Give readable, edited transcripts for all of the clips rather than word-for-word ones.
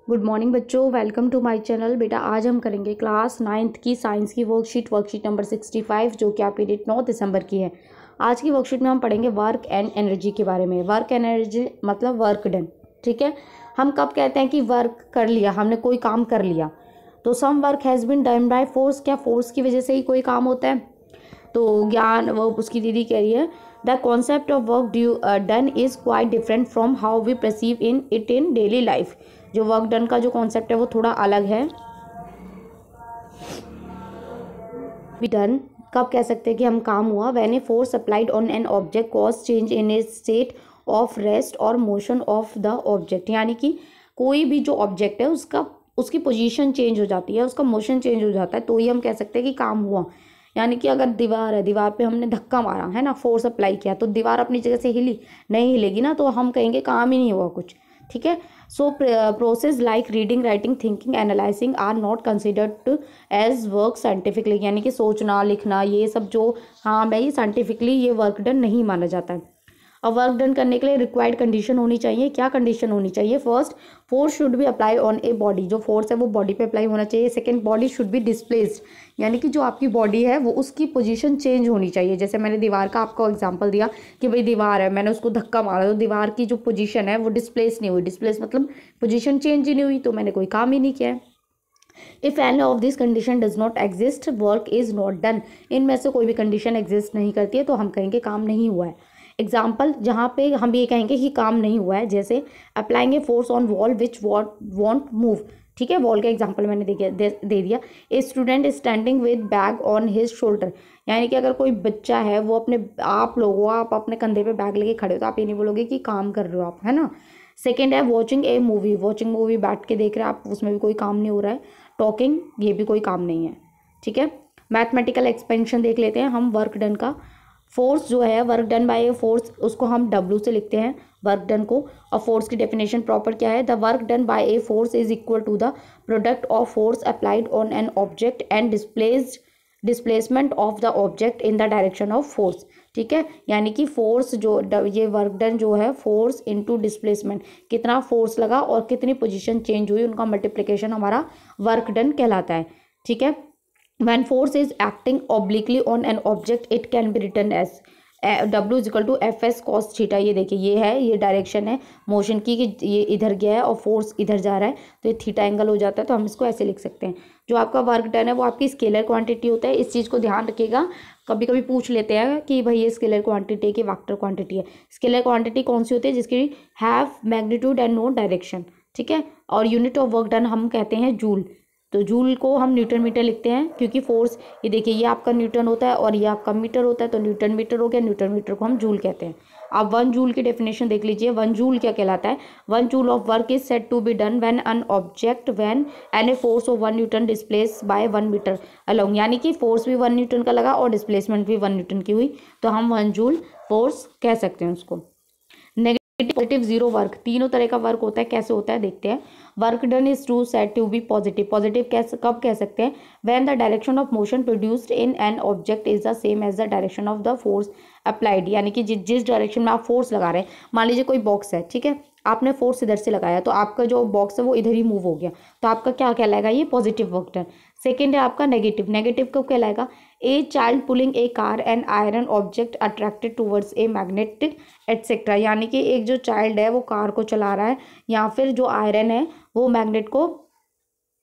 Good morning बच्चों, welcome to my channel. बेटा आज हम करेंगे क्लास 9th की साइंस की वर्कशीट नंबर 65 जो कि आपकी डेट 9 दिसंबर की है। आज की वर्कशीट में हम पढ़ेंगे वर्क एंड एनर्जी के बारे में। वर्क एंड एनर्जी मतलब वर्क डन। ठीक है, हम कब कहते हैं कि वर्क कर लिया, हमने कोई काम कर लिया। तो some work has been done by force, क्या फोर्स की वजह से ही कोई काम होता है? तो ज्ञान वो उसकी दीदी कह रही है the concept of work done is quite different from how we perceive it in daily life. जो वर्क डन का जो कॉन्सेप्ट है वो थोड़ा अलग है। बी डन कब कह सकते हैं कि हम काम हुआ? When a force applied on an object cause change in A state of rest और मोशन ऑफ द ऑब्जेक्ट। यानी कि कोई भी जो ऑब्जेक्ट है उसकी पोजीशन चेंज हो जाती है, उसका मोशन चेंज हो जाता है, तो ही हम कह सकते हैं कि काम हुआ। यानी कि अगर दीवार है, दीवार पे हमने धक्का मारा है ना, फोर्स अप्लाई किया, तो दीवार अपनी जगह से हिली नहीं, हिलेगी ना, तो हम कहेंगे काम ही नहीं हुआ कुछ। ठीक है, so process like reading, writing, thinking, analysing are not considered as work scientifically. यानी कि सोचना, लिखना, ये सब जो काम है ये साइंटिफिकली ये वर्क डन नहीं माना जाता है। अब वर्क डन करने के लिए रिक्वायर्ड कंडीशन होनी चाहिए। क्या कंडीशन होनी चाहिए? First, force should be apply on a body. जो फोर्स है वो बॉडी पे अप्लाई होना चाहिए। Second, body should be displaced, यानी कि जो आपकी बॉडी है वो उसकी पोजीशन चेंज होनी चाहिए। जैसे मैंने दीवार का आपको एग्जांपल दिया कि भाई दीवार है, मैंने उसको धक्का मारा तो दीवार की जो पोजीशन है वो डिस्प्लेस नहीं हुई। डिस्प्लेस मतलब पोजीशन चेंज ही नहीं हुई, तो मैंने कोई काम ही नहीं किया है। If any of this condition does not exist, work is not done. इनमें से कोई भी कंडीशन एग्जिस्ट नहीं करती है तो हम कहेंगे काम नहीं हुआ है। एग्जाम्पल जहाँ पे हम ये कहेंगे कि काम नहीं हुआ है, जैसे applying a force on wall which want move. ठीक है, वॉल का एग्जाम्पल मैंने दे दिया। A student standing with bag on his shoulder, यानी कि अगर कोई बच्चा है वो आप अपने कंधे पे बैग लेके खड़े हो तो आप ये नहीं बोलोगे कि काम कर रहे हो आप, है ना। सेकेंड है वॉचिंग ए मूवी। वॉचिंग मूवी बैठ के देख रहे हैं आप, उसमें भी कोई काम नहीं हो रहा है। टॉकिंग, ये भी कोई काम नहीं है। ठीक है, मैथमेटिकल एक्सपेंशन देख लेते हैं हम वर्क डन का। फोर्स जो है, work done by a force, उसको हम W से लिखते हैं वर्क डन को। और फोर्स की डेफिनेशन प्रॉपर क्या है? The work done by a force is equal to the product of force applied on an object and displacement of the object in the direction of force. ठीक है, यानी कि force जो ये work done जो है, फोर्स इनटू डिस्प्लेसमेंट, कितना force लगा और कितनी पोजीशन चेंज हुई, उनका मल्टीप्लिकेशन हमारा वर्क डन कहलाता है। ठीक है, when force is acting obliquely on an object it can be written as W is equal to fs cos theta. ये देखिए, ये है, ये डायरेक्शन है मोशन की कि ये इधर गया है और फोर्स इधर जा रहा है, तो ये थीटा एंगल हो जाता है, तो हम इसको ऐसे लिख सकते हैं। जो आपका वर्क डन है वो आपकी स्केलर क्वांटिटी होता है, इस चीज़ को ध्यान रखिएगा। कभी कभी पूछ लेते हैं कि भाई ये स्केलर क्वांटिटी है कि वेक्टर क्वांटिटी है। स्केलर क्वांटिटी कौन सी होती है? जिसकी have magnitude and no direction. ठीक है, और यूनिट ऑफ वर्क डन हम कहते हैं जूल। तो जूल को हम न्यूटन मीटर लिखते हैं, क्योंकि फोर्स, ये देखिए, ये आपका न्यूटन होता है और ये आपका मीटर होता है, तो न्यूटन मीटर हो गया। न्यूटन मीटर को हम जूल कहते हैं। आप 1 जूल की डेफिनेशन देख लीजिए। 1 जूल क्या कहलाता है? 1 joule of work is said to be done when an object when any force of 1 newton displace by 1 metre along. यानी कि फोर्स भी 1 न्यूटन का लगा और डिस्प्लेसमेंट भी 1 न्यूटन की हुई, तो हम 1 जूल फोर्स कह सकते हैं उसको। पॉजिटिव, जीरो वर्क, तीनों तरह का वर्क होता है। कैसे होता है देखते हैं। Work done is to said to be positive. Positive कब कह सकते हैं? When the direction of motion produced in an object is the same as the direction of the force applied. यानी कि जिस डायरेक्शन में आप फोर्स लगा रहे हैं, मान लीजिए कोई बॉक्स है, ठीक है, आपने फोर्स इधर से लगाया तो आपका जो बॉक्स है वो इधर ही मूव हो गया, तो आपका क्या कहलाएगा? ये पॉजिटिव वर्क डन। सेकेंड है आपका नेगेटिव। नेगेटिव कब कहलाएगा? A child pulling a car and iron object attracted towards a magnet etcetera. यानी कि एक जो चाइल्ड है वो कार को चला रहा है, या फिर जो आयरन है वो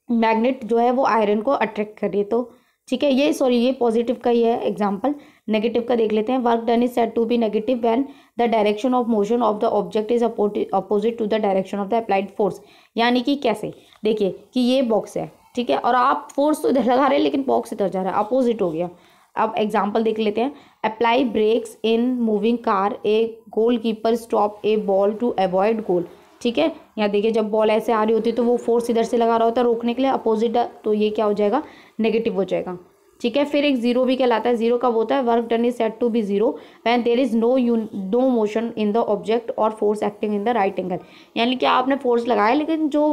मैग्नेट जो है वो आयरन को अट्रैक्ट कर रही है। तो ठीक है, ये पॉजिटिव का ही है एग्जाम्पल। नेगेटिव का देख लेते हैं। Work done is said to be negative when the direction of motion of the object is opposite to the direction of the applied force. यानी कि कैसे? देखिए कि ये बॉक्स है, ठीक है, और आप फोर्स तो इधर लगा रहे हैं लेकिन बॉक्स इधर जा रहा है, अपोजिट हो गया। अब एग्जाम्पल देख लेते हैं। Apply brakes in moving car, a goal keeper stop a ball to avoid goal. ठीक है, यहाँ देखिए, जब बॉल ऐसे आ रही होती है तो वो फोर्स इधर से लगा रहा होता है रोकने के लिए, अपोजिट, तो ये क्या हो जाएगा? नेगेटिव हो जाएगा। ठीक है, फिर एक जीरो भी कहलाता है। जीरो कब होता है? Work done is said to be zero when there is no motion in the object और force acting in the right angle. यानी कि आपने फोर्स लगाया लेकिन जो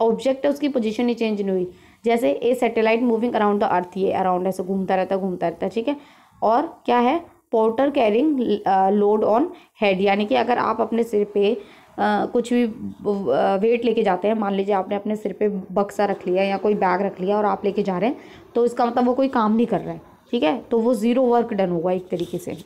ऑब्जेक्ट है उसकी पोजीशन ही चेंज नहीं हुई। जैसे a satellite moving around the earth, ये अराउंड ऐसे घूमता रहता है। ठीक है, और क्या है? Porter carrying load on head, यानी कि अगर आप अपने सिर पे कुछ भी वेट लेके जाते हैं, मान लीजिए आपने अपने सिर पे बक्सा रख लिया या कोई बैग रख लिया और आप लेके जा रहे हैं, तो इसका मतलब वो कोई काम नहीं कर रहा है, ठीक है, तो वो ज़ीरो वर्क डन होगा एक तरीके से।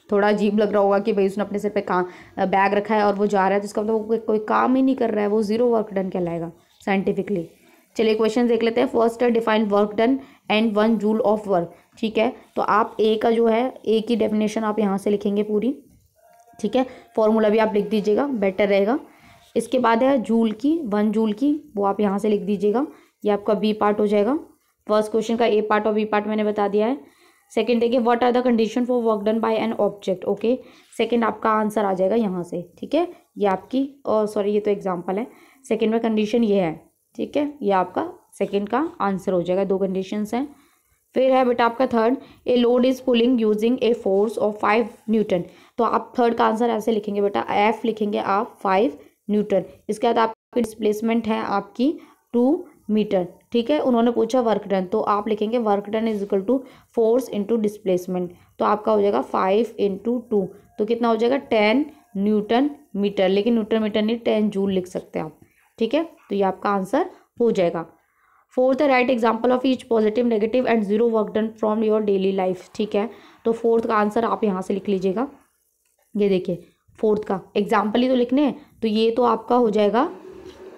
थोड़ा अजीब लग रहा होगा कि भाई उसने अपने सिर पे काम बैग रखा है और वो जा रहा है, तो इसका मतलब वो कोई काम ही नहीं कर रहा है, वो ज़ीरो वर्क डन कहलाएगा साइंटिफिकली। चलिए क्वेश्चन देख लेते हैं। First define work done and 1 joule of work, ठीक है, तो आप ए का जो है ए की डेफिनेशन आप यहाँ से लिखेंगे पूरी, ठीक है, फॉर्मूला भी आप लिख दीजिएगा, बेटर रहेगा। इसके बाद है जूल की, 1 जूल की, वो आप यहाँ से लिख दीजिएगा, ये आपका बी पार्ट हो जाएगा। फर्स्ट क्वेश्चन का ए पार्ट और बी पार्ट मैंने बता दिया है। सेकंड देखिए, what are the condition for work done by an object, okay, second आपका आंसर आ जाएगा यहाँ से, ठीक है, ये आपकी सॉरी ये तो एग्जाम्पल है, सेकंड में कंडीशन ये है, ठीक है, ये आपका सेकंड का आंसर हो जाएगा, 2 कंडीशंस हैं। फिर है बेटा आपका third, a load is pulling using a force of 5 Newton, तो आप थर्ड का आंसर ऐसे लिखेंगे बेटा, एफ लिखेंगे आप 5 न्यूटन। इसके बाद आपकी डिस्प्लेसमेंट है आपकी 2 मीटर, ठीक है, उन्होंने पूछा वर्क डन, तो आप लिखेंगे work done is equal to force into displacement, तो आपका हो जाएगा 5 इंटू 2, तो कितना हो जाएगा 10 न्यूटन मीटर, लेकिन न्यूटन मीटर नहीं 10 जूल लिख सकते हैं आप, ठीक है, तो ये आपका आंसर हो जाएगा। Fourth right example of each positive negative and zero work done from your daily life, ठीक है, तो फोर्थ का आंसर आप यहाँ से लिख लीजिएगा। ये देखिए फोर्थ का एग्जाम्पल ही तो लिखने हैं, तो ये तो आपका हो जाएगा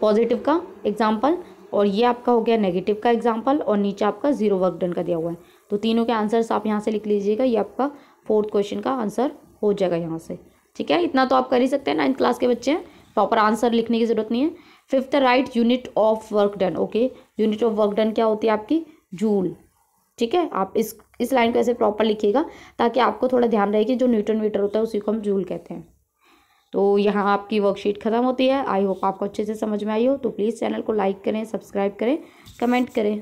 पॉजिटिव का एग्जाम्पल, और ये आपका हो गया नेगेटिव का एग्जाम्पल, और नीचे आपका जीरो वर्क डन का दिया हुआ है, तो तीनों के आंसर्स आप यहाँ से लिख लीजिएगा, ये आपका फोर्थ क्वेश्चन का आंसर हो जाएगा यहाँ से, ठीक है, इतना तो आप कर ही सकते हैं, 9th क्लास के बच्चे हैं, प्रॉपर आंसर लिखने की जरूरत नहीं है। Fifth right unit of work done, okay, unit of work done क्या होती है आपकी, जूल, ठीक है, आप इस लाइन को ऐसे प्रॉपर लिखिएगा ताकि आपको थोड़ा ध्यान रहे कि जो न्यूटन मीटर होता है उसी को हम जूल कहते हैं। तो यहाँ आपकी वर्कशीट खत्म होती है। आई होप आपको अच्छे से समझ में आई हो, तो प्लीज़ चैनल को लाइक करें, सब्सक्राइब करें, कमेंट करें।